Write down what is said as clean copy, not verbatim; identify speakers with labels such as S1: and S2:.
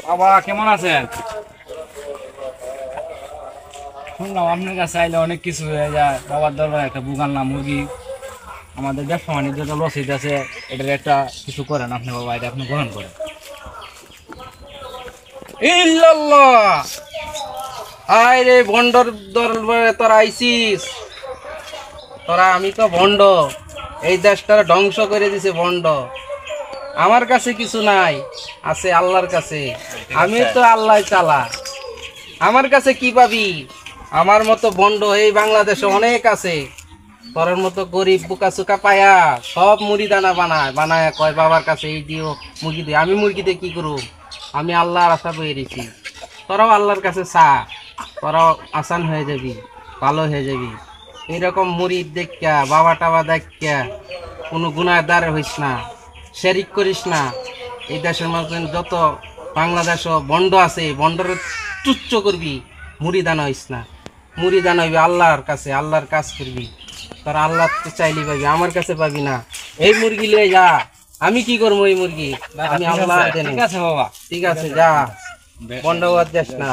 S1: বাবা কেমন আছেন? শুনলাম আপনার কাছে আইলে অনেক কিছু হয়ে যায়। বাবার দরবার একটা বুগান না মুরগি, আমাদের ব্যবসা বাণিজ্যটা লস হইতেছে, এটার একটা কিছু করেন আপনি বাবা, এটা আপনি গ্রহণ করেন।
S2: ইল্লাল্লাহ, আয় রে ভন্ডর দরবারে তোরা আইছিস। তোরা আমি তো ভন্ড, এই দেশটা ধ্বংস করে দিছে ভন্ড। আমার কাছে কিছু নাই, আছে আল্লাহর কাছে। আমি তো আল্লাহ চালা, আমার কাছে কি পাবি? আমার মতো ভন্ড এই বাংলাদেশে অনেক আছে। তোর মতো গরিব বুকা চুকা পায়া সব মুড়ি দানা বানায় বানায় কয় বাবার কাছে এই দিও মুরগি দিও। আমি মুরগি দিয়ে কি করব? আমি আল্লাহর আশা বয়ে রেখি। তোরাও আল্লাহর কাছে চা, তোরাও আসান হয়ে যাবি, ভালো হয়ে যাবি। এইরকম মুড়ি দেখা বাবা টাবা দেখা কোনো গুনাহগার হইস না, শেরিক করিস না। এই দেশের মতন যত বাংলাদেশও বন্ড আছে, বন্ডর তুচ্ছ করবি, মুড়ি দানা হইস না। মুড়ি দানা হইবি আল্লাহর কাছে, আল্লাহর কাজ করবি। তোর আল্লাহ তো চাইলি পাবি, আমার কাছে পাবি না। এই মুরগি লিয়ে যা, আমি কি করবো এই মুরগি? আমি আল্লাহ
S1: ঠিক আছে বাবা,
S2: ঠিক আছে যা, বন্ড দেশ না।